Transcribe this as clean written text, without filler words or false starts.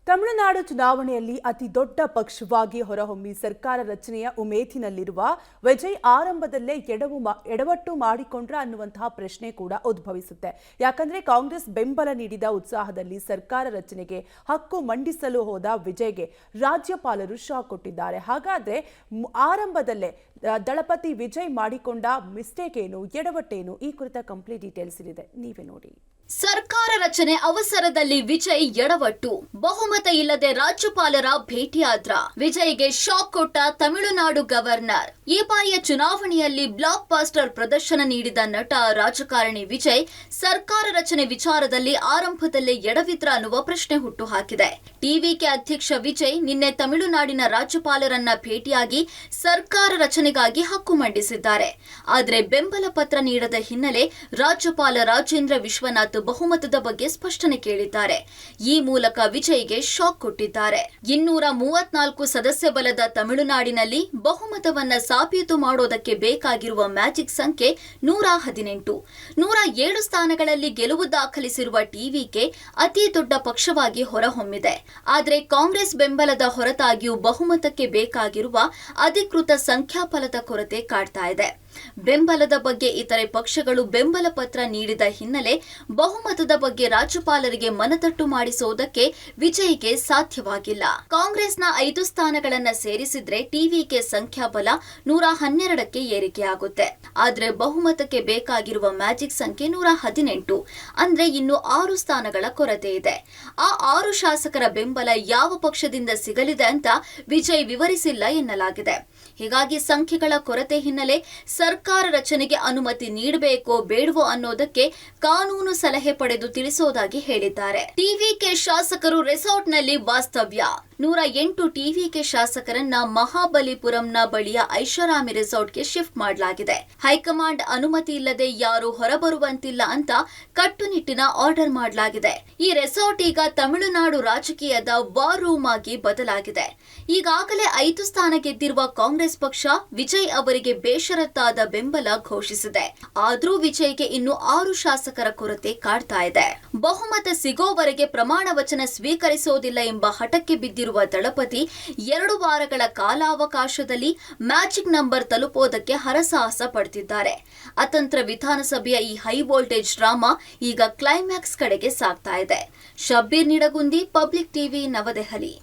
ತಮಿಳುನಾಡು ಚುನಾವಣೆಯಲ್ಲಿ ಅತಿ ದೊಡ್ಡ ಪಕ್ಷವಾಗಿ ಹೊರಹೊಮ್ಮಿ ಸರ್ಕಾರ ರಚನೆಯ ಉಮೇದಿನಲ್ಲಿರುವ ವಿಜಯ್ ಆರಂಭದಲ್ಲೇ ಎಡವಟ್ಟು ಮಾಡಿಕೊಂಡ್ರ ಅನ್ನುವಂತಹ ಪ್ರಶ್ನೆ ಕೂಡ ಉದ್ಭವಿಸುತ್ತೆ. ಯಾಕಂದ್ರೆ ಕಾಂಗ್ರೆಸ್ ಬೆಂಬಲ ನೀಡಿದ ಉತ್ಸಾಹದಲ್ಲಿ ಸರ್ಕಾರ ರಚನೆಗೆ ಹಕ್ಕು ಮಂಡಿಸಲು ಹೋದ ವಿಜಯ್ಗೆ ರಾಜ್ಯಪಾಲರು ಶಾಕ್ ಕೊಟ್ಟಿದ್ದಾರೆ. ಹಾಗಾದ್ರೆ ಆರಂಭದಲ್ಲೇ ದಳಪತಿ ವಿಜಯ್ ಮಾಡಿಕೊಂಡ ಮಿಸ್ಟೇಕ್ ಏನು, ಎಡವಟ್ಟೇನು, ಈ ಕುರಿತ ಕಂಪ್ಲೀಟ್ ಡೀಟೇಲ್ಸ್ ಇದೆ, ನೀವೇ ನೋಡಿ. ಸರ್ಕಾರ ರಚನೆ ಅವಸರದಲ್ಲಿ ವಿಜಯ್ ಎಡವಟ್ಟು, ಬಹುಮತ ಇಲ್ಲದೆ ರಾಜ್ಯಪಾಲರ ಭೇಟಿಯಾದ್ರ. ವಿಜಯ್ಗೆ ಶಾಕ್ ಕೊಟ್ಟ ತಮಿಳುನಾಡು ಗವರ್ನರ್. ಈ ಬಾರಿಯ ಚುನಾವಣೆಯಲ್ಲಿ ಬ್ಲಾಕ್ ಬಾಸ್ಟರ್ ಪ್ರದರ್ಶನ ನೀಡಿದ ನಟ ರಾಜಕಾರಣಿ ವಿಜಯ್ ಸರ್ಕಾರ ರಚನೆ ವಿಚಾರದಲ್ಲಿ ಆರಂಭದಲ್ಲೇ ಎಡವಿದ್ರ ಅನ್ನುವ ಪ್ರಶ್ನೆ ಹುಟ್ಟುಹಾಕಿದೆ. ಟಿವಿಕೆ ಅಧ್ಯಕ್ಷ ವಿಜಯ್ ನಿನ್ನೆ ತಮಿಳುನಾಡಿನ ರಾಜ್ಯಪಾಲರನ್ನ ಭೇಟಿಯಾಗಿ ಸರ್ಕಾರ ರಚನೆಗಾಗಿ ಹಕ್ಕು ಮಂಡಿಸಿದ್ದಾರೆ. ಆದರೆ ಬೆಂಬಲ ಪತ್ರ ನೀಡದ ಹಿನ್ನೆಲೆ ರಾಜ್ಯಪಾಲ ರಾಜೇಂದ್ರ ವಿಶ್ವನಾಥ್ ಬಹುಮತದ ಬಗ್ಗೆ ಸ್ಪಷ್ಟನೆ ಕೇಳಿದ್ದಾರೆ. ಈ ಮೂಲಕ ವಿಜಯ್ಗೆ ಶಾಕ್ ಕೊಟ್ಟಿದ್ದಾರೆ. 234 ಸದಸ್ಯ ಬಲದ ತಮಿಳುನಾಡಿನಲ್ಲಿ ಬಹುಮತವನ್ನ ಸಾಬೀತು ಮಾಡೋದಕ್ಕೆ ಬೇಕಾಗಿರುವ ಮ್ಯಾಜಿಕ್ ಸಂಖ್ಯೆ 118. 107 ಸ್ಥಾನಗಳಲ್ಲಿ ಗೆಲುವು ದಾಖಲಿಸಿರುವ ಟಿವಿಕೆ ಅತಿ ದೊಡ್ಡ ಪಕ್ಷವಾಗಿ ಹೊರಹೊಮ್ಮಿದೆ. ಆದರೆ ಕಾಂಗ್ರೆಸ್ ಬೆಂಬಲದ ಹೊರತಾಗಿಯೂ ಬಹುಮತಕ್ಕೆ ಬೇಕಾಗಿರುವ ಅಧಿಕೃತ ಸಂಖ್ಯಾಬಲದ ಕೊರತೆ ಕಾಡ್ತಾ ಇದೆ. ಬೆಂಬಲದ ಬಗ್ಗೆ ಇತರೆ ಪಕ್ಷಗಳು ಬೆಂಬಲ ಪತ್ರ ನೀಡಿದ ಹಿನ್ನೆಲೆ ಬಹುಮತದ ಬಗ್ಗೆ ರಾಜ್ಯಪಾಲರಿಗೆ ಮನತಟ್ಟು ಮಾಡಿಸುವುದಕ್ಕೆ ವಿಜಯ್ಗೆ ಸಾಧ್ಯವಾಗಿಲ್ಲ. ಕಾಂಗ್ರೆಸ್ನ 5 ಸ್ಥಾನಗಳನ್ನ ಸೇರಿಸಿದ್ರೆ ಟಿವಿಕೆ ಸಂಖ್ಯಾಬಲ 112ಕ್ಕೆ ಏರಿಕೆಯಾಗುತ್ತೆ. ಆದ್ರೆ ಬಹುಮತಕ್ಕೆ ಬೇಕಾಗಿರುವ ಮ್ಯಾಜಿಕ್ ಸಂಖ್ಯೆ 118, ಅಂದ್ರೆ ಇನ್ನು 6 ಸ್ಥಾನಗಳ ಕೊರತೆ ಇದೆ. ಆ 6 ಶಾಸಕರ ಬೆಂಬಲ ಯಾವ ಪಕ್ಷದಿಂದ ಸಿಗಲಿದೆ ಅಂತ ವಿಜಯ್ ವಿವರಿಸಿಲ್ಲ ಎನ್ನಲಾಗಿದೆ. ಹೀಗಾಗಿ ಸಂಖ್ಯೆಗಳ ಕೊರತೆ ಹಿನ್ನೆಲೆ ಸರ್ಕಾರ ರಚನೆಗೆ ಅನುಮತಿ ನೀಡಬೇಕೋ ಬೇಡವೋ ಅನ್ನೋದಕ್ಕೆ ಕಾನೂನು ಸಲಹೆ ಪಡೆದು ತಿಳಿಸೋದಾಗಿ ಹೇಳಿದ್ದಾರೆ. ಟಿವಿಕೆ ಶಾಸಕರು ರೆಸಾರ್ಟ್ನಲ್ಲಿ ವಾಸ್ತವ್ಯ. 108 ಟಿವಿಕೆ ಶಾಸಕರನ್ನ ಮಹಾಬಲಿಪುರಂನ ಬಳಿಯ ಐಷಾರಾಮಿ ರೆಸಾರ್ಟ್ಗೆ ಶಿಫ್ಟ್ ಮಾಡಲಾಗಿದೆ. ಹೈಕಮಾಂಡ್ ಅನುಮತಿ ಇಲ್ಲದೆ ಯಾರು ಹೊರಬರುವಂತಿಲ್ಲ ಅಂತ ಕಟ್ಟುನಿಟ್ಟಿನ ಆರ್ಡರ್ ಮಾಡಲಾಗಿದೆ. ಈ ರೆಸಾರ್ಟ್ ಈಗ ತಮಿಳುನಾಡು ರಾಜಕೀಯದ ವಾರ್ ರೂಮ್ ಆಗಿ ಬದಲಾಗಿದೆ. ಈಗಾಗಲೇ 5 ಸ್ಥಾನ ಗೆದ್ದಿರುವ ಕಾಂಗ್ರೆಸ್ ಪಕ್ಷ ವಿಜಯ್ ಅವರಿಗೆ ಬೇಷರತ್ತಾದ ಬೆಂಬಲ ಘೋಷಿಸಿದೆ. ಆದ್ರೂ ವಿಜಯ್ಗೆ ಇನ್ನು 6 ಶಾಸಕರ ಕೊರತೆ ಕಾಡ್ತಾ ಇದೆ. ಬಹುಮತ ಸಿಗೋವರೆಗೆ ಪ್ರಮಾಣ ವಚನ ಸ್ವೀಕರಿಸೋದಿಲ್ಲ ಎಂಬ ಹಠಕ್ಕೆ ಬಿದ್ದಿರುವ ದಳಪತಿ 2 ವಾರಗಳ ಕಾಲಾವಕಾಶದಲ್ಲಿ ಮ್ಯಾಜಿಕ್ ನಂಬರ್ ತಲುಪೋದಕ್ಕೆ ಹರಸಾಹಸ ಪಡ್ತಿದ್ದಾರೆ. ಅತಂತ್ರ ವಿಧಾನಸಭೆಯ ಈ ಹೈ ವೋಲ್ಟೇಜ್ ಡ್ರಾಮಾ ಈಗ ಕ್ಲೈಮ್ಯಾಕ್ಸ್ ಕಡೆಗೆ ಸಾಗ್ತಾ ಇದೆ. ಶಬ್ಬೀರ್ ನಿಡಗುಂದಿ, ಪಬ್ಲಿಕ್ ಟಿವಿ, ನವದೆಹಲಿ.